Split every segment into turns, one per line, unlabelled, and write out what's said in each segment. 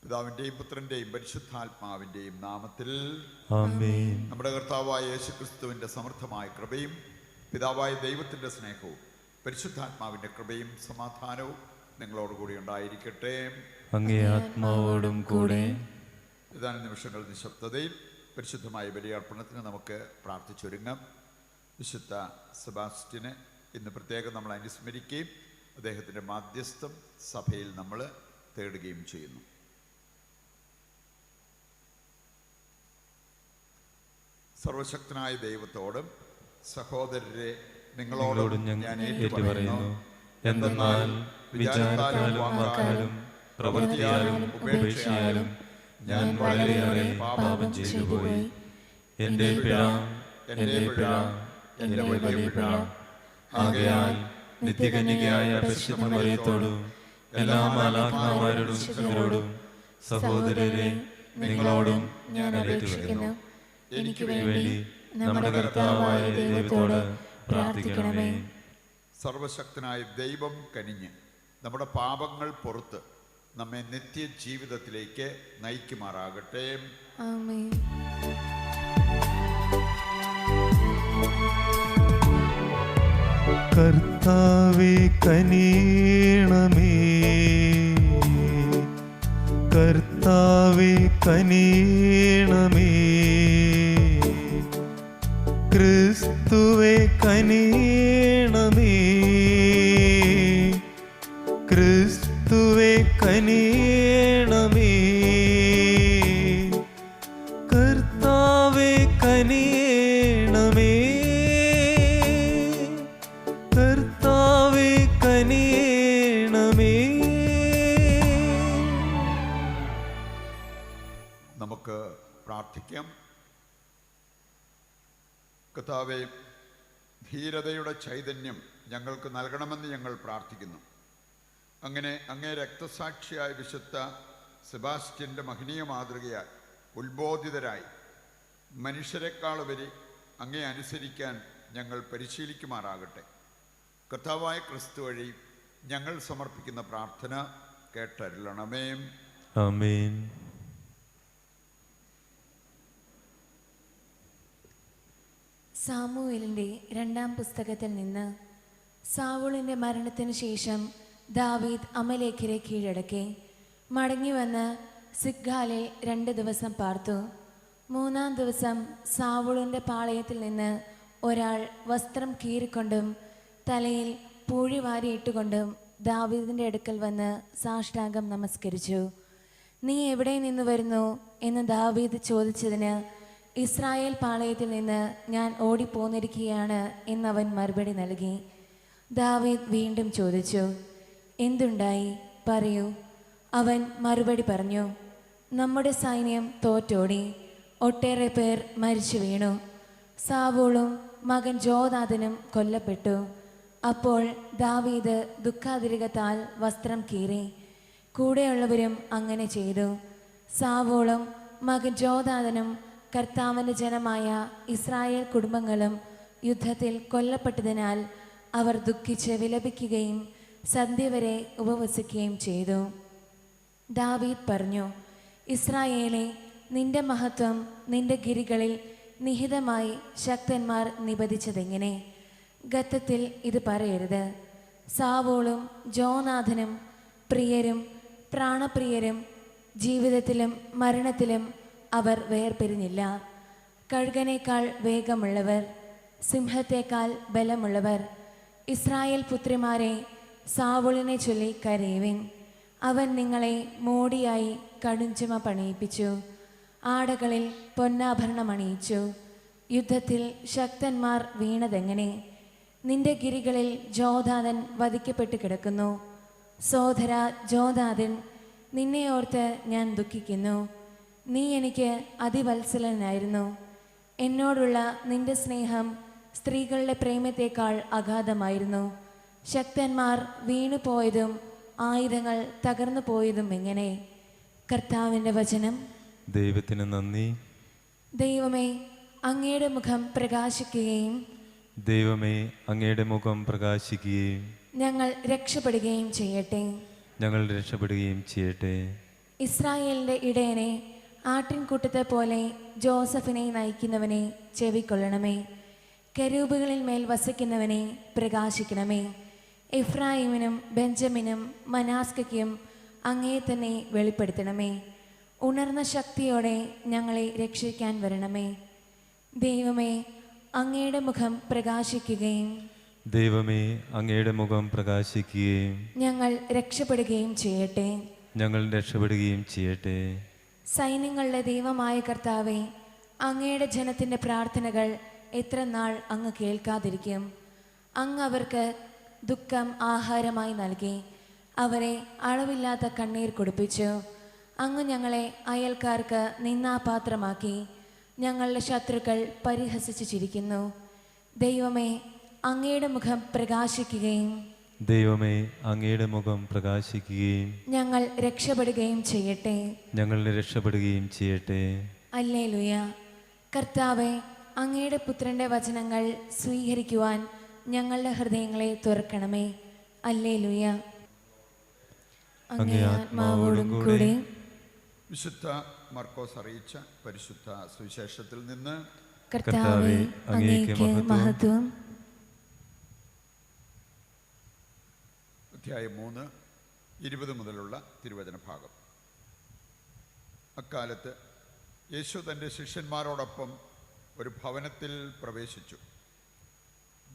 പിതാവിന്റെയും പുത്രന്റെയും പരിശുദ്ധാത്മാവിന്റെയും നാമത്തിൽ
ആമേൻ.
നമ്മുടെ കർത്താവായ യേശുക്രിസ്തുവിന്റെ സമൃദ്ധമായ കൃപയും പിതാവായ ദൈവത്തിന്റെ സ്നേഹവും പരിശുദ്ധാത്മാവിന്റെ കൃപയും സമാധാനവും നിങ്ങളോടുകൂടി ഉണ്ടായിരിക്കട്ടെ.
അങ്ങേ ആത്മാവോടും കൂടെ.
ഏതാനും നിമിഷങ്ങൾ നിശബ്ദതയിൽ പരിശുദ്ധമായ ബലിയർപ്പണത്തിന് നമുക്ക് പ്രാർത്ഥിച്ചൊരുങ്ങാം. വിശുദ്ധ സെബാസ്റ്റ്യനെ ഇന്ന് പ്രത്യേകം നമ്മൾ അനുസ്മരിക്കുകയും അദ്ദേഹത്തിൻ്റെ മാധ്യസ്ഥം സഭയിൽ നമ്മൾ തേടുകയും ചെയ്യുന്നു. സർവശക്തനായ ദൈവത്തോടും സഹോദരരെ നിങ്ങളോടും ഞാൻ ഏറ്റുപറയുന്നു.
എന്തെന്നാൽ വിചാരത്താലും വാക്കാലും പ്രവൃത്തിയാലും ഉപേക്ഷയാലും ഞാൻ വളരെയേറെ പാപം ചെയ്തുപോയി. എൻ്റെ പിഴ, എൻ്റെ പിഴ, എൻ്റെ വലിയ പിഴ. ആകയാൽ നിത്യകന്യകയായ പരിശുദ്ധ മറിയത്തോടും എല്ലാ മാലാഖമാരോടും ശുദ്ധരോടും സഹോദരരെ നിങ്ങളോടും ഞാൻ അപേക്ഷിക്കുന്നു. എനിക്ക് വേണ്ടി നമ്മുടെ കർത്താവായ ദൈവത്തോട് പ്രാർത്ഥിക്കണമേ.
സർവശക്തനായ ദൈവം കനിഞ്ഞ് നമ്മുടെ പാപങ്ങൾ പുറത്ത് നമ്മെ നിത്യജീവിതത്തിലേക്ക് നയിക്കുമാറാകട്ടെ.
ആമേൻ.
കർത്താവേ കനിയണമേ, കർത്താവേ കനിയണമേ, ക്രിസ്തുവേ കനിയണമേ, ക്രിസ്തുവേ കനിയണമേ, കർത്താവേ കനിയണമേ, കർത്താവേ കനിയണമേ.
നമുക്ക് പ്രാർത്ഥിക്കാം. കർത്താവേ, ധീരതയുടെ ചൈതന്യം ഞങ്ങൾക്ക് നൽകണമെന്ന് ഞങ്ങൾ പ്രാർത്ഥിക്കുന്നു. അങ്ങനെ അങ്ങേ രക്തസാക്ഷിയായ വിശുദ്ധ സെബാസ്റ്റ്യൻ്റെ മഹനീയ മാതൃകയാൽ ഉത്ബോധിതരായി മനുഷ്യരെക്കാളുപരി അങ്ങേ അനുസരിക്കാൻ ഞങ്ങൾ പരിശീലിക്കുമാറാകട്ടെ. കർത്താവായ ക്രിസ്തു വഴി ഞങ്ങൾ സമർപ്പിക്കുന്ന പ്രാർത്ഥന കേട്ടരുളണമേ.
ആമേൻ.
സാമുവേലിന്റെ 2-ാം പുസ്തകത്തിൽ നിന്ന്. സാവൂളിന്റെ മരണത്തിന് ശേഷം ദാവീദ് അമലേഖരെ കീഴടക്കി മടങ്ങി വന്ന് സിഗ്ഗാലിൽ 2 ദിവസം പാർത്തു. 3-ാം ദിവസം സാവൂളിന്റെ പാളയത്തിൽ നിന്ന് ഒരാൾ വസ്ത്രം കീറിക്കൊണ്ടും തലയിൽ പൂഴി വാരിയിട്ടുകൊണ്ടും ദാവീദിന്റെ അടുക്കൽ വന്ന് സാഷ്ടാംഗം നമസ്കരിച്ചു. നീ എവിടെ നിന്ന് വരുന്നു എന്ന് ദാവീദ് ചോദിച്ചതിന്, ഇസ്രായേൽ പാളയത്തിൽ നിന്ന് ഞാൻ ഓടിപ്പോന്നിരിക്കുകയാണ് എന്നവൻ മറുപടി നൽകി. ദാവീദ് വീണ്ടും ചോദിച്ചു, എന്തുണ്ടായി, പറയൂ. അവൻ മറുപടി പറഞ്ഞു, നമ്മുടെ സൈന്യം തോറ്റോടി, ഒട്ടേറെ പേർ മരിച്ചു വീണു, സാവൂളും മകൻ ജോനാഥനും കൊല്ലപ്പെട്ടു. അപ്പോൾ ദാവീദ് ദുഃഖാതിരികത്താൽ വസ്ത്രം കീറി. കൂടെയുള്ളവരും അങ്ങനെ ചെയ്തു. സാവൂളും മകൻ ജോനാഥനും കർത്താവിൻ്റെ ജനമായ ഇസ്രായേൽ കുടുംബങ്ങളും യുദ്ധത്തിൽ കൊല്ലപ്പെട്ടതിനാൽ അവർ ദുഃഖിച്ച് വിലപിക്കുകയും സന്ധ്യ വരെ ഉപവസിക്കുകയും ചെയ്തു. ദാവീദ് പറഞ്ഞു, ഇസ്രായേലേ, നിന്റെ മഹത്വം നിന്റെ ഗിരികളിൽ നിഹിതമായി ശക്തന്മാർ നിബദിച്ചതെങ്ങനെ? ഗത്തത്തിൽ ഇത് പറയരുത്. സാവൂളും ജോനാഥനും പ്രിയരും പ്രാണപ്രിയരും, ജീവിതത്തിലും മരണത്തിലും അവർ വേർപിരിഞ്ഞില്ല. കഴുകനേക്കാൾ വേഗമുള്ളവർ, സിംഹത്തേക്കാൾ ബലമുള്ളവർ. ഇസ്രായേൽ പുത്രിമാരെ, സാവൂളിനെ ചൊല്ലി കരയുവിൻ. അവൻ നിങ്ങളെ മോടിയായി കടുഞ്ചുമ പണിയിപ്പിച്ചു, ആടകളിൽ പൊന്നാഭരണം അണിയിച്ചു. യുദ്ധത്തിൽ ശക്തന്മാർ വീണതെങ്ങനെ? നിന്റെ ഗിരികളിൽ ജോനാഥൻ വധിക്കപ്പെട്ടു കിടക്കുന്നു. സോദര ജോനാഥൻ, നിന്നെ ഓർത്ത് ഞാൻ ദുഃഖിക്കുന്നു. നീ എനിക്ക് അതിവത്സലനായിരുന്നു. എന്നോടുള്ള നിന്റെ സ്നേഹം സ്ത്രീകളുടെ പ്രേമത്തേക്കാൾ അഗാധമായിരുന്നു. ശക്തന്മാർ വീണുപോയതും ആയുധങ്ങൾ തകർന്നു പോയതും എങ്ങനെ? കർത്താവിൻ്റെ വചനം.
ദൈവത്തിന് നന്ദി.
ദൈവമേ, അങ്ങയുടെ മുഖം പ്രകാശിക്കുകയും
ദൈവമേ, അങ്ങയുടെ മുഖം പ്രകാശിക്കുകയും
ഞങ്ങൾ രക്ഷപ്പെടുകയും ചെയ്യട്ടെ.
ഞങ്ങൾ രക്ഷപ്പെടുകയും ചെയ്യട്ടെ.
ഇസ്രായേലിൻ്റെ ഇടയനെ ആട്ടിൻകൂട്ടത്തെ പോലെ ജോസഫിനെ നയിക്കുന്നവനെ ചെവിക്കൊള്ളണമേ. കെരൂബുകളിൽ മേൽ വസിക്കുന്നവനെ പ്രകാശിക്കണമേ. എഫ്രായിമിനും ബെഞ്ചമിനും മനാസ്കയ്ക്കും അങ്ങയെ തന്നെ വെളിപ്പെടുത്തണമേ. ഉണർന്ന ശക്തിയോടെ ഞങ്ങളെ രക്ഷിക്കാൻ വരണമേ. ദൈവമേ, അങ്ങയുടെ മുഖം പ്രകാശിക്കുകയും
ദൈവമേ, അങ്ങയുടെ മുഖം പ്രകാശിക്കുകയും
ഞങ്ങൾ രക്ഷപ്പെടുകയും ചെയ്യട്ടെ.
ഞങ്ങൾ രക്ഷപ്പെടുകയും ചെയ്യട്ടെ.
സൈന്യങ്ങളുടെ ദൈവമായ കർത്താവേ, അങ്ങയുടെ ജനത്തിൻ്റെ പ്രാർത്ഥനകൾ എത്ര നാൾ അങ്ങ് കേൾക്കാതിരിക്കും? അങ്ങ് അവർക്ക് ദുഃഖം ആഹാരമായി നൽകി, അവരെ അളവില്ലാത്ത കണ്ണീർ കുടിപ്പിച്ചു. അങ്ങ് ഞങ്ങളെ അയൽക്കാർക്ക് നിന്നാപാത്രമാക്കി, ഞങ്ങളുടെ ശത്രുക്കൾ പരിഹസിച്ചു ചിരിക്കുന്നു. ദൈവമേ, അങ്ങയുടെ മുഖം പ്രകാശിക്കുകയും
ദൈവമേ, അങ്ങയുടെ മുഖം പ്രകാശിക്കുകയും
ഞങ്ങൾ രക്ഷപ്പെടുകയും ചെയ്യട്ടെ.
ഞങ്ങൾ രക്ഷപ്പെടുകയും ചെയ്യട്ടെ.
ഹല്ലേലൂയ. കർത്താവേ, അങ്ങയുടെ പുത്രന്റെ വചനങ്ങൾ സ്വീകരിക്കുവാൻ ഞങ്ങളുടെ ഹൃദയങ്ങളെ തുറക്കണമേ. ഹല്ലേലൂയ. അങ്ങേ ആത്മാവോടും കൂടെ
വിശുദ്ധ മർക്കോസ് അറിയിച്ച പരിശുദ്ധ സുവിശേഷത്തിൽ നിന്ന്
കർത്താവേ, അങ്ങേക്ക് മഹത്വം.
അധ്യായം 3, 20 മുതലുള്ള തിരുവചന ഭാഗം. അക്കാലത്ത് യേശു തൻ്റെ ശിഷ്യന്മാരോടൊപ്പം ഒരു ഭവനത്തിൽ പ്രവേശിച്ചു.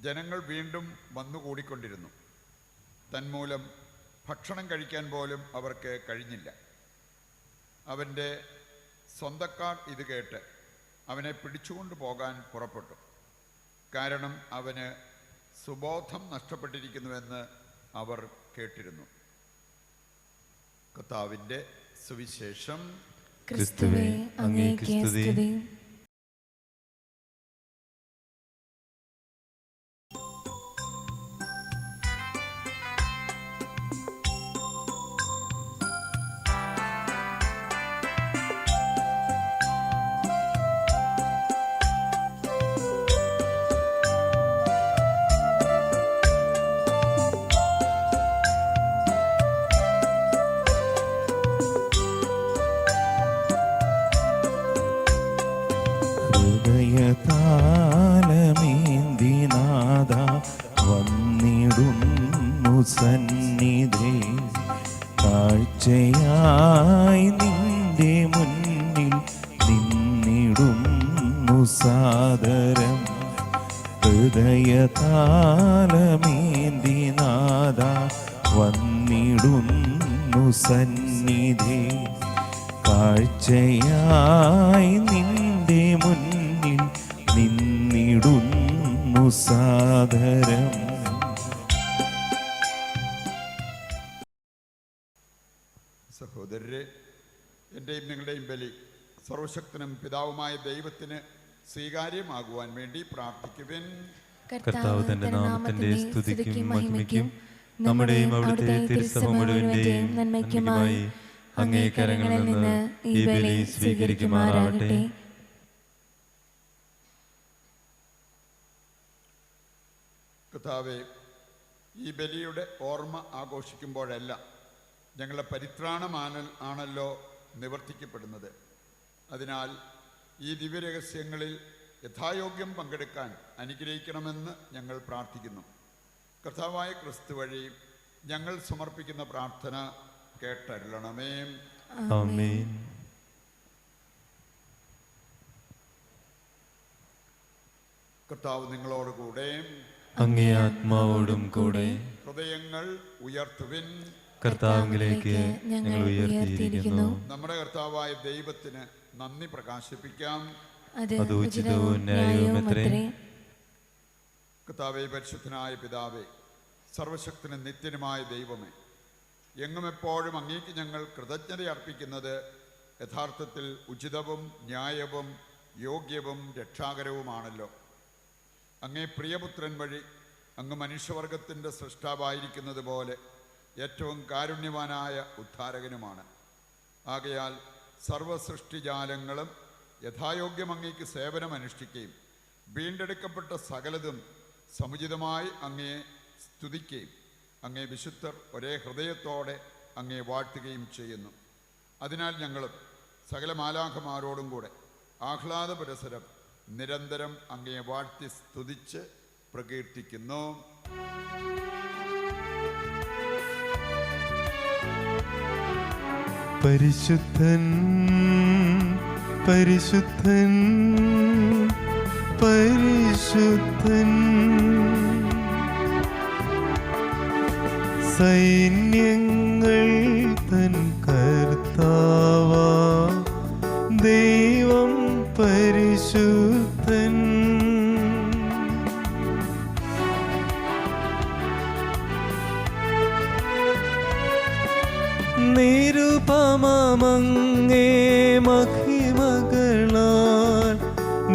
ജനങ്ങൾ വീണ്ടും വന്നുകൂടിക്കൊണ്ടിരുന്നു. തന്മൂലം ഭക്ഷണം കഴിക്കാൻ പോലും അവർക്ക് കഴിഞ്ഞില്ല. അവൻ്റെ സ്വന്തക്കാർ ഇത് കേട്ട് അവനെ പിടിച്ചുകൊണ്ടു പോകാൻ പുറപ്പെട്ടു. കാരണം അവന് സുബോധം നഷ്ടപ്പെട്ടിരിക്കുന്നുവെന്ന് അവർ കേട്ടിരുന്നു. കർത്താവിൻ്റെ സുവിശേഷം.
ക്രിസ്തുവേ, അങ്ങേക്ക് സ്തുതി.
ഹൃദയതാലമേന്തിനാഥ വന്നിടുന്നു സന്നിധി, കാഴ്ചയായി നിന്റെ മുന്നിൽ നിന്നിടുന്നു സാദരം. ഹൃദയതാലമേന്തിനാഥ വന്നിടുന്നു സന്നിധി, കാഴ്ചയായി നിന്റെ മുന്നിൽ നിന്നിടുന്നു സാദരം.
സഹോദരരെ, എൻ്റെയും നിങ്ങളുടെയും ബലി സർവശക്തനും പിതാവുമായ ദൈവത്തിന് സ്വീകാര്യമാകുവാൻ വേണ്ടി പ്രാർത്ഥിക്കുവിൻ.
കർത്താവ് തന്റെ നാമത്തിന്റെ സ്തുതിക്കും മഹിമയ്ക്കും നമ്മുടെയും അവിടുത്തെ തിരുസഭ മുഴുവന്റെയും നന്മയ്ക്കുമായി അങ്ങേ കരങ്ങളിൽ നിന്ന് ഈ ബലി സ്വീകരിക്കുമാറാകട്ടെ.
കർത്താവേ, ഈ ബലിയുടെ ഓർമ്മ ആഘോഷിക്കുമ്പോഴെല്ലാം ഞങ്ങളുടെ പരിത്രാണമാണല്ലോ നിവർത്തിക്കപ്പെടുന്നത്. അതിനാൽ ഈ ദിവ്യരഹസ്യങ്ങളിൽ യഥായോഗ്യം പങ്കെടുക്കാൻ അനുഗ്രഹിക്കണമെന്ന് ഞങ്ങൾ പ്രാർത്ഥിക്കുന്നു. കർത്താവായ ക്രിസ്തു വഴി ഞങ്ങൾ സമർപ്പിക്കുന്ന പ്രാർത്ഥന കേട്ടരുളണമേ.
ആമേൻ.
കർത്താവ് നിങ്ങളോടുകൂടെ,
അങ്ങേ ആത്മാവോടും കൂടെ.
ഹൃദയങ്ങൾ ഉയർത്തുവിൻ.
കർത്താവിലേക്ക് ഞങ്ങൾ ഉയർത്തിയിരിക്കുന്നു.
നമ്മുടെ കർത്താവായ ദൈവത്തിന് നന്ദി പ്രകാശിപ്പിക്കാം.
അത് ഉചിതവും ന്യായവുമത്രേ.
കർത്താവേ, പരിശുദ്ധനായ പിതാവേ, സർവശക്തനും നിത്യനുമായ ദൈവമേ, എങ്ങും എപ്പോഴും അങ്ങേക്ക് ഞങ്ങൾ കൃതജ്ഞത അർപ്പിക്കുന്നത് യഥാർത്ഥത്തിൽ ഉചിതവും ന്യായവും യോഗ്യവും രക്ഷാകരവുമാണല്ലോ. അങ്ങേ പ്രിയപുത്രൻ വഴി അങ്ങ് മനുഷ്യവർഗത്തിൻ്റെ സൃഷ്ടാവായിരിക്കുന്നത് പോലെ ഏറ്റവും കാരുണ്യവാനായ ഉദ്ധാരകനുമാണ്. ആകയാൽ സർവസൃഷ്ടിജാലങ്ങളും യഥായോഗ്യം അങ്ങേക്ക് സേവനമനുഷ്ഠിക്കുകയും വീണ്ടെടുക്കപ്പെട്ട സകലതും സമുചിതമായി അങ്ങയെ സ്തുതിക്കുകയും അങ്ങേ വിശുദ്ധർ ഒരേ ഹൃദയത്തോടെ അങ്ങേ വാഴ്ത്തുകയും ചെയ്യുന്നു. അതിനാൽ ഞങ്ങളും സകല മാലാഖമാരോടും കൂടെ ആഹ്ലാദ പുരസരം നിരന്തരം അങ്ങയെ വാഴ്ത്തി സ്തുതിച്ച് പ്രകീർത്തിക്കുന്നു.
പരിശുദ്ധൻ പരിശുദ്ധൻ പരിശുദ്ധൻ, സൈന്യങ്ങൾ തൻ കർത്താവാ ദൈവം പരിശുദ്ധൻ. നിരുപമമങ്ങേ മഹിമകളാൽ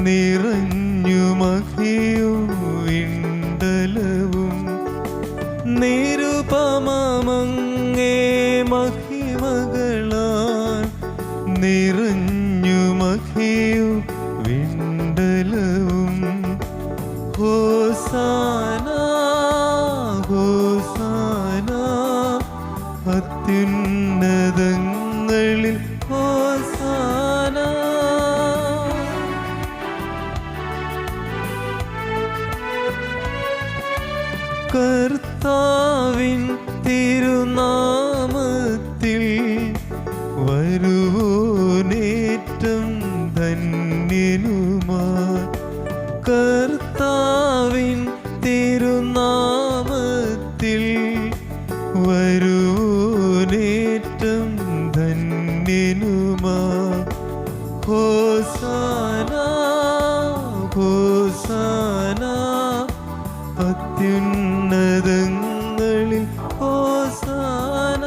നിറഞ്ഞു മഹിയും വിണ്ടലവും. നിരുപമമങ്ങേ മഹിമകളാൽ നിറഞ്ഞു മഹിയും വിണ്ടലവും. ഹോസാന ഹോസാന അത്യുന്നതങ്ങളിൽ ഹോസാന. കർത്താവിൻ തിരുനാമത്തിൽ വരുവോനേറ്റം ധന്യനുമായി. കർത്താവിൻ തിരുനാമത്തിൽ വരുവോനേറ്റം ധന്യനുമായി. ഹോസാന ഹോസാന അത്യുന്നതങ്ങളിൽ ഹോസാന.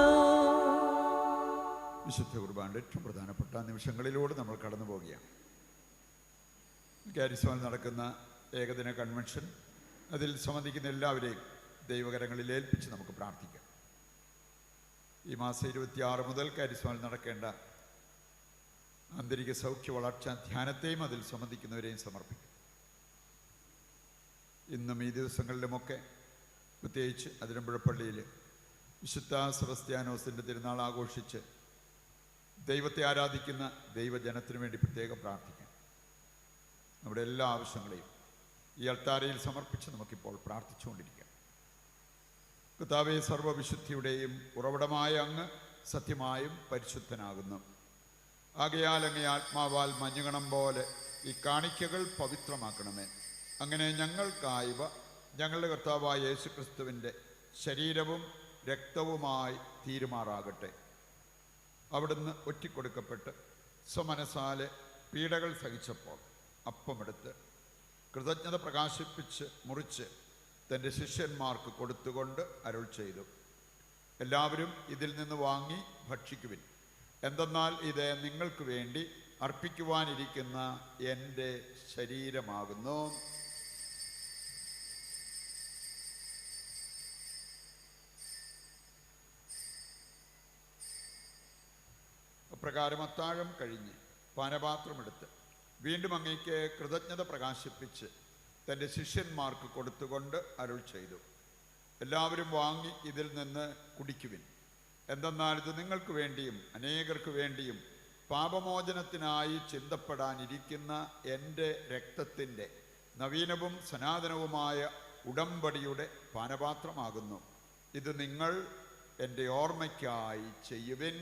വിശുദ്ധ കുർബാനയുടെ ഏറ്റവും പ്രധാനപ്പെട്ട നിമിഷങ്ങളിലൂടെ നമ്മൾ കടന്നു പോവുകയാണ്. കാരിസ്മയിൽ നടക്കുന്ന ഏകദിന കൺവെൻഷൻ, അതിൽ സംബന്ധിക്കുന്ന എല്ലാവരെയും ദൈവകരങ്ങളിൽ ഏൽപ്പിച്ച് നമുക്ക് പ്രാർത്ഥിക്കാം. ഈ മാസം 26 മുതൽ കാരിസ്മയിൽ നടക്കേണ്ട ആന്തരിക സൗഖ്യ വളർച്ചാ ധ്യാനത്തെയും അതിൽ സംബന്ധിക്കുന്നവരെയും സമർപ്പിക്കും. ഇന്നും ഈ ദിവസങ്ങളിലുമൊക്കെ പ്രത്യേകിച്ച് അതിരമ്പുഴപ്പള്ളിയിൽ വിശുദ്ധ സെബസ്ത്യാനോസിൻ്റെ തിരുനാൾ ആഘോഷിച്ച് ദൈവത്തെ ആരാധിക്കുന്ന ദൈവജനത്തിനു വേണ്ടി പ്രത്യേകം പ്രാർത്ഥിക്കാം. നമ്മുടെ എല്ലാ ആവശ്യങ്ങളെയും ഈ അൾത്താരയിൽ സമർപ്പിച്ച് നമുക്കിപ്പോൾ പ്രാർത്ഥിച്ചുകൊണ്ടിരിക്കാം. കർത്താവേ, സർവ്വവിശുദ്ധിയുടെയും ഉറവിടമായ അങ്ങ് സത്യമായും പരിശുദ്ധനാകുന്നു. ആകയാൽ അങ്ങേ ആത്മാവാൽ മഞ്ഞുകണം പോലെ ഈ കാണിക്കകൾ പവിത്രമാക്കണമേ. അങ്ങനെ ഞങ്ങൾക്കായവ ഞങ്ങളുടെ കർത്താവായ യേശുക്രിസ്തുവിൻ്റെ ശരീരവും രക്തവുമായി തീരുമാറാകട്ടെ. അവിടുന്ന് ഒറ്റിക്കൊടുക്കപ്പെട്ട് സ്വമനസാലെ പീഡകൾ സഹിച്ചപ്പോൾ അപ്പമെടുത്ത് കൃതജ്ഞത പ്രകാശിപ്പിച്ച് മുറിച്ച് തൻ്റെ ശിഷ്യന്മാർക്ക് കൊടുത്തുകൊണ്ട് അരുൾ ചെയ്തു, എല്ലാവരും ഇതിൽ നിന്ന് വാങ്ങി ഭക്ഷിക്കുവിൻ. എന്തെന്നാൽ ഇത് നിങ്ങൾക്ക് വേണ്ടി അർപ്പിക്കുവാനിരിക്കുന്ന എൻ്റെ ശരീരമാകുന്നു. അപ്രകാരം അത്താഴം കഴിഞ്ഞ് പാനപാത്രമെടുത്ത് വീണ്ടും അങ്ങേക്ക് കൃതജ്ഞത പ്രകാശിപ്പിച്ച് തൻ്റെ ശിഷ്യന്മാർക്ക് കൊടുത്തുകൊണ്ട് അരുൾ ചെയ്തു, എല്ലാവരും വാങ്ങി ഇതിൽ നിന്ന് കുടിക്കുവിൻ. എന്തെന്നാൽ ഇത് നിങ്ങൾക്ക് വേണ്ടിയും അനേകർക്ക് വേണ്ടിയും പാപമോചനത്തിനായി ചിന്തപ്പെടാനിരിക്കുന്ന എൻ്റെ രക്തത്തിൻ്റെ നവീനവും സനാതനവുമായ ഉടമ്പടിയുടെ പാനപാത്രമാകുന്നു. ഇത് നിങ്ങൾ എൻ്റെ ഓർമ്മയ്ക്കായി ചെയ്യുവിൻ.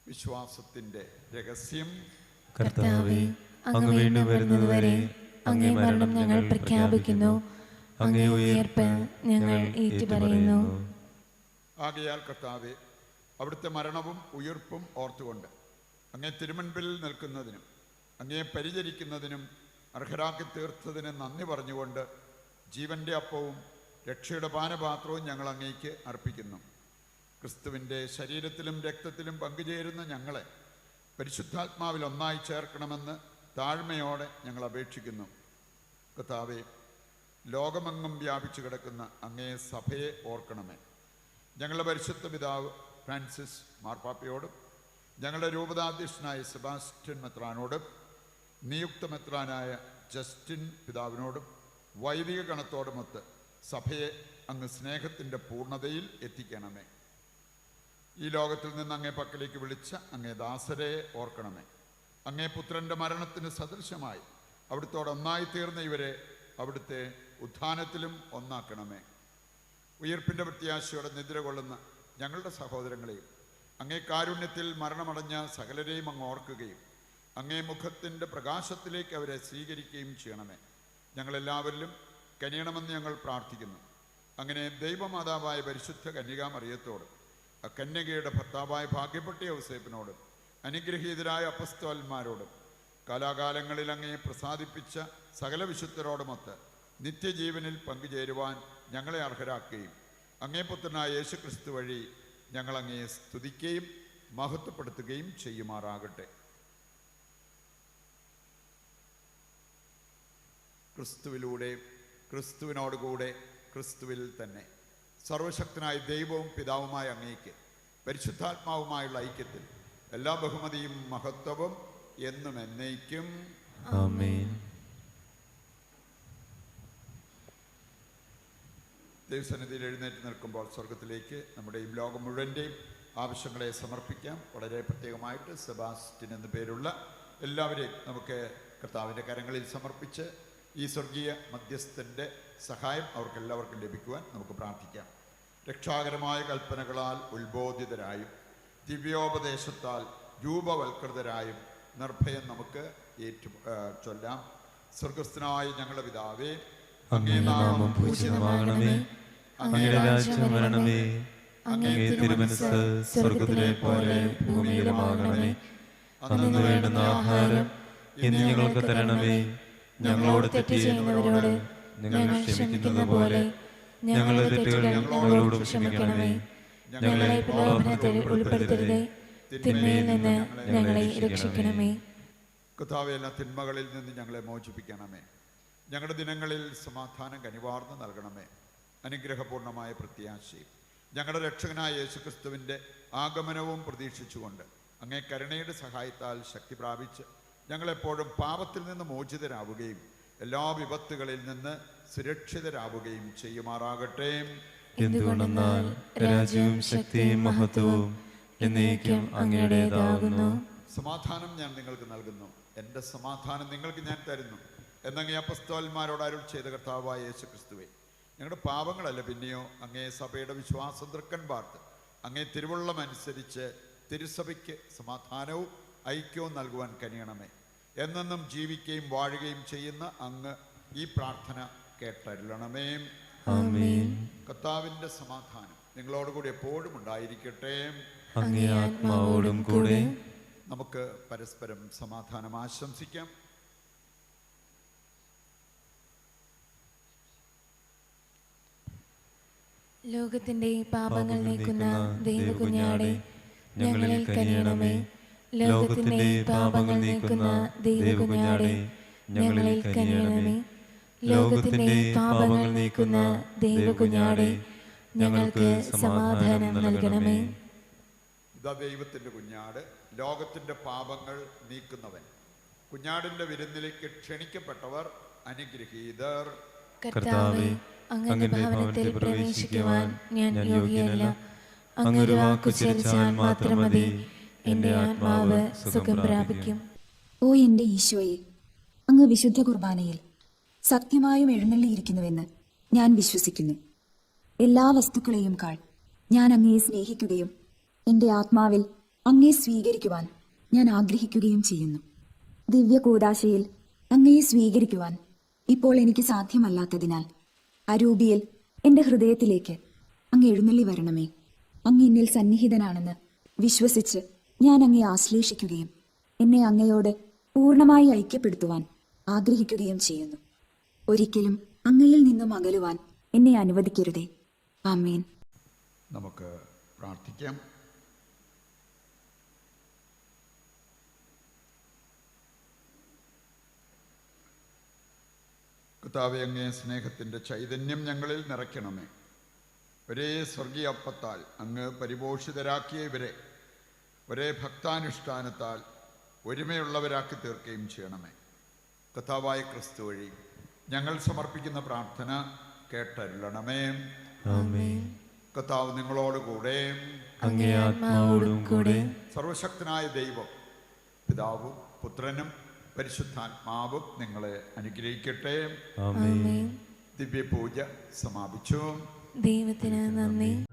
വിശ്വാസത്തിൻ്റെ രഹസ്യം.
കർത്താവേ, അങ്ങ് വീണ്ടും വരുന്നതുവരെ അങ്ങേ മരണം ഞങ്ങൾ പ്രഖ്യാപിക്കുന്നു, അങ്ങേ ഉയർപ്പ് ഞങ്ങൾ ഏറ്റുപറയുന്നു.
ആകയാൽ കർത്താവേ, അവിടുത്തെ മരണവും ഉയിർപ്പും ഓർത്തുകൊണ്ട് അങ്ങേ തിരുമുൻപിൽ നിൽക്കുന്നതിനും അങ്ങേ പരിചരിക്കുന്നതിനും അർഹരാക്കി തീർത്തതിന് നന്ദി പറഞ്ഞുകൊണ്ട് ജീവൻ്റെ അപ്പവും രക്ഷയുടെ പാനപാത്രവും ഞങ്ങൾ അങ്ങേക്ക് അർപ്പിക്കുന്നു. ക്രിസ്തുവിൻ്റെ ശരീരത്തിലും രക്തത്തിലും പങ്കുചേരുന്ന ഞങ്ങളെ പരിശുദ്ധാത്മാവിൽ ഒന്നായി ചേർക്കണമെന്ന് താഴ്മയോടെ ഞങ്ങൾ അപേക്ഷിക്കുന്നു. കർത്താവേ, ലോകമെങ്ങും വ്യാപിച്ചു കിടക്കുന്ന അങ്ങേ സഭയെ ഓർക്കണമേ. ഞങ്ങളുടെ പരിശുദ്ധ പിതാവ് ഫ്രാൻസിസ് മാർപ്പാപ്പയോടും ഞങ്ങളുടെ രൂപതാധ്യക്ഷനായ സെബാസ്റ്റ്യൻ മെത്രാനോടും നിയുക്ത മെത്രാനായ ജസ്റ്റിൻ പിതാവിനോടും വൈദിക ഗണത്തോടുമൊത്ത് സഭയെ അങ്ങ് സ്നേഹത്തിൻ്റെ പൂർണ്ണതയിൽ എത്തിക്കണമേ. ഈ ലോകത്തിൽ നിന്ന് അങ്ങേ പക്കലേക്ക് വിളിച്ച അങ്ങേ ദാസരെ ഓർക്കണമേ. അങ്ങേ പുത്രൻ്റെ മരണത്തിന് സദൃശമായി അവിടുത്തോട് ഒന്നായി തീർന്ന ഇവരെ അവിടുത്തെ ഉത്ഥാനത്തിലും ഒന്നാക്കണമേ. ഉയർപ്പിൻ്റെ പ്രത്യാശയോടെ നിദ്ര കൊള്ളുന്ന ഞങ്ങളുടെ സഹോദരങ്ങളെയും അങ്ങേ കാരുണ്യത്തിൽ മരണമടഞ്ഞ സകലരെയും അങ്ങ് ഓർക്കുകയും അങ്ങേ മുഖത്തിൻ്റെ പ്രകാശത്തിലേക്ക് അവരെ സ്വീകരിക്കുകയും ചെയ്യണമേ. ഞങ്ങളെല്ലാവരിലും കനിയണമെന്ന് ഞങ്ങൾ പ്രാർത്ഥിക്കുന്നു. അങ്ങനെ ദൈവമാതാവായ പരിശുദ്ധ കന്യകാമറിയത്തോട് കന്യകയുടെ ഭർത്താവായ ഭാഗ്യപ്പെട്ട ഔസേപ്പിനോടും അനുഗ്രഹീതരായ അപ്പസ്തോലന്മാരോടും കാലാകാലങ്ങളിൽ അങ്ങയെ പ്രസാദിപ്പിച്ച സകല വിശുദ്ധരോടുമൊത്ത് നിത്യജീവനിൽ പങ്കുചേരുവാൻ ഞങ്ങളെ അർഹരാക്കുകയും അങ്ങേ പുത്രനായ യേശുക്രിസ്തു വഴി ഞങ്ങൾ അങ്ങയെ സ്തുതിക്കുകയും മഹത്വപ്പെടുത്തുകയും ചെയ്യുമാറാകട്ടെ. ക്രിസ്തുവിലൂടെ, ക്രിസ്തുവിനോടുകൂടെ, ക്രിസ്തുവിൽ തന്നെ സർവശക്തനായ ദൈവവും പിതാവുമായ അങ്ങേക്ക് പരിശുദ്ധാത്മാവുമായുള്ള ഐക്യത്തിൽ എല്ലാ ബഹുമതിയും മഹത്വവും എന്നും എന്നേക്കും
ആമേൻ.
ദൈവസന്നിധിയിൽ എഴുന്നേറ്റ് നിൽക്കുമ്പോൾ സ്വർഗത്തിലേക്ക് നമ്മുടെയും ലോകം മുഴുവൻ്റെയും ആവശ്യങ്ങളെ സമർപ്പിക്കാം. വളരെ പ്രത്യേകമായിട്ട് സെബാസ്റ്റ്യൻ എന്നു പേരുള്ള എല്ലാവരെയും നമുക്ക് കർത്താവിൻ്റെ കരങ്ങളിൽ സമർപ്പിച്ച് ഈ സ്വർഗീയ മധ്യസ്ഥൻ്റെ സഹായം അവർക്കെല്ലാവർക്കും ലഭിക്കുവാൻ നമുക്ക് പ്രാർത്ഥിക്കാം. രക്ഷാകരമായ കൽപ്പനകളാൽ ഉത്ബോധിതരായും ദിവ്യോപദേശത്താൽ രൂപവൽകൃതരായും നിർഭയം നമുക്ക് ചൊല്ലാം. സ്വർഗസ്ഥനായ ഞങ്ങളുടെ പിതാവേ,
അങ്ങേ നാമം പൂജിതമാകണമേ. അങ്ങയുടെ രാജ്യം വരണമേ. അങ്ങേ തിരുമനസ്സ് സ്വർഗത്തിലെ പോലെ ഭൂമിയിലുമാകണമേ. അന്നു വേണ്ടുന്ന ആഹാരം ഇന്ന് ഞങ്ങൾക്ക് തരണമേ. ഞങ്ങളോട് തെറ്റ് ചെയ്യുന്നവരോട് ഞങ്ങൾ ക്ഷമിക്കുന്നത് പോലെ ഞങ്ങളുടെ തെറ്റുകൾ ഞങ്ങളോടും ക്ഷമിക്കണമേ. ഞങ്ങളെ പ്രലോഭനത്തിൽ ഉൾപ്പെടുത്തരുതേ, തിന്മയിൽ നിന്ന് ഞങ്ങളെ രക്ഷിക്കണമേ.
കർത്താവേ, എല്ലാ തിന്മകളിൽ നിന്ന് ഞങ്ങളെ മോചിപ്പിക്കണമേ. ഞങ്ങളുടെ ദിനങ്ങളിൽ സമാധാനം കനിവാർന്ന് നൽകണമേ. അനുഗ്രഹപൂർണമായ പ്രത്യാശയും ഞങ്ങളുടെ രക്ഷകനായ യേശുക്രിസ്തുവിൻ്റെ ആഗമനവും പ്രതീക്ഷിച്ചുകൊണ്ട് അങ്ങേ കരുണയുടെ സഹായത്താൽ ശക്തി പ്രാപിച്ച് ഞങ്ങളെപ്പോഴും പാപത്തിൽ നിന്ന് മോചിതരാവുകയും എല്ലാ വിപത്തുകളിൽ നിന്ന് സുരക്ഷിതരാവുകയും ചെയ്യുമാറാകട്ടെ.
എന്തുകൊണ്ടെന്നാൽ രാജ്യവും ശക്തിയും മഹത്വവും എന്നേക്കും അങ്ങയുടേതാകുന്നു.
സമാധാനം ഞാൻ നിങ്ങൾക്ക് നൽകുന്നു, എൻ്റെ സമാധാനം നിങ്ങൾക്ക് ഞാൻ തരുന്നു എന്നങ്ങേ അപ്പസ്തോലന്മാരോട് അരുൾ ചെയ്ത കർത്താവായ യേശുക്രിസ്തുവേ, ഞങ്ങളുടെ പാപങ്ങളല്ല പിന്നെയോ അങ്ങേ സഭയുടെ വിശ്വാസം തൃക്കൻ പാർത്ത് അങ്ങേ തിരുവുള്ളം അനുസരിച്ച് തിരുസഭയ്ക്ക് സമാധാനവും ഐക്യവും നൽകുവാൻ കനിയണമേ. എന്നെന്നും ജീവിക്കുകയും വാഴുകയും ചെയ്യുന്ന അങ്ങ് ഈ പ്രാർത്ഥന കേട്ടരുളണമേ.
ആമേൻ.
കർത്താവിൻ്റെ സമാധാനം നിങ്ങളോടുകൂടി എപ്പോഴും ഉണ്ടായിരിക്കട്ടെ.
അങ്ങേ ആത്മാവോടും കൂടെ.
നമുക്ക് പരസ്പരം സമാധാനം ആശംസിക്കാം.
ലോകത്തിന്റെ പാപങ്ങൾ നീക്കുന്ന ദൈവകുഞ്ഞാടെ ഞങ്ങളിൽ കനിയണമേ. ലോകത്തിന്റെ പാപങ്ങൾ നീക്കുന്ന ദൈവകുഞ്ഞാടെ ഞങ്ങളിൽ കനിയണമേ. ലോകത്തിന്റെ പാപങ്ങൾ നീക്കുന്ന ദൈവകുഞ്ഞാടെ ഞങ്ങൾക്ക് സമാധാനം നൽകണമേ.
ഇതാ ദൈവത്തിൻ്റെ കുഞ്ഞാട്, ലോകത്തിൻ്റെ പാപങ്ങൾ നീക്കുന്നവൻ. കുഞ്ഞാടിൻ്റെ വിരുന്നിലേക്ക് ക്ഷണിക്കപ്പെട്ടവർ അനുഗ്രഹീതർ.
കർത്താവേ, അങ്ങയുടെ ഭവനത്തിൽ പ്രവേശിക്കുവാൻ ഞാൻ യോഗ്യനല്ല. അങ്ങൊരു വാക്കുച്ചരിച്ചാൽ മാത്രം മതി, എന്റെ ആത്മാവ് സുഖം പ്രാപിക്കും.
ഓ എന്റെ ഈശോയെ, അങ്ങ് വിശുദ്ധ കുർബാനയിൽ സത്യമായും എഴുന്നള്ളിയിരിക്കുന്നുവെന്ന് ഞാൻ വിശ്വസിക്കുന്നു. എല്ലാ വസ്തുക്കളെയും കാൾ ഞാൻ അങ്ങയെ സ്നേഹിക്കുകയും എന്റെ ആത്മാവിൽ അങ്ങയെ സ്വീകരിക്കുവാൻ ഞാൻ ആഗ്രഹിക്കുകയും ചെയ്യുന്നു. ദിവ്യ കൂദാശയിൽ അങ്ങയെ സ്വീകരിക്കുവാൻ ഇപ്പോൾ എനിക്ക് സാധ്യമല്ലാത്തതിനാൽ അരൂപിയിൽ എന്റെ ഹൃദയത്തിലേക്ക് അങ്ങ് എഴുന്നള്ളി വരണമേ. അങ്ങ് എന്നിൽ സന്നിഹിതനാണെന്ന് വിശ്വസിച്ച് ഞാൻ അങ്ങയെ ആശ്ലേഷിക്കുകയും എന്നെ അങ്ങയോട് പൂർണ്ണമായി ഐക്യപ്പെടുത്തുവാൻ ആഗ്രഹിക്കുകയും ചെയ്യുന്നു. ഒരിക്കലും അങ്ങയിൽ നിന്നും അകലുവാൻ എന്നെ അനുവദിക്കരുതേ. ആമേൻ.
നമുക്ക് പ്രാർത്ഥിക്കാം. കർത്താവേ, അങ്ങേ സ്നേഹത്തിൻ്റെ ചൈതന്യം ഞങ്ങളിൽ നിറയ്ക്കണമേ. ഒരേ സ്വർഗീയ അപ്പത്താൽ അങ്ങ് പരിപോഷിതരാക്കിയ ഇവരെ ഒരേ ഭക്താനുഷ്ഠാനത്താൽ ഒരുമയുള്ളവരാക്കി തീർക്കുകയും ചെയ്യണമേ. കർത്താവായ ക്രിസ്തു വഴി ഞങ്ങൾ സമർപ്പിക്കുന്ന പ്രാർത്ഥന കേട്ടരുളണമേ.
ആമേൻ.
കർത്താവ് നിങ്ങളോടുകൂടെ.
അങ്ങേ ആത്മാവോടും കൂടെ.
സർവശക്തനായ ദൈവം പിതാവും പുത്രനും പരിശുദ്ധാത്മാവും നിങ്ങളെ അനുഗ്രഹിക്കട്ടെ.
ആമേൻ.
ദിവ്യപൂജ സമാപിച്ചു.
ദൈവത്തിന് നന്ദി.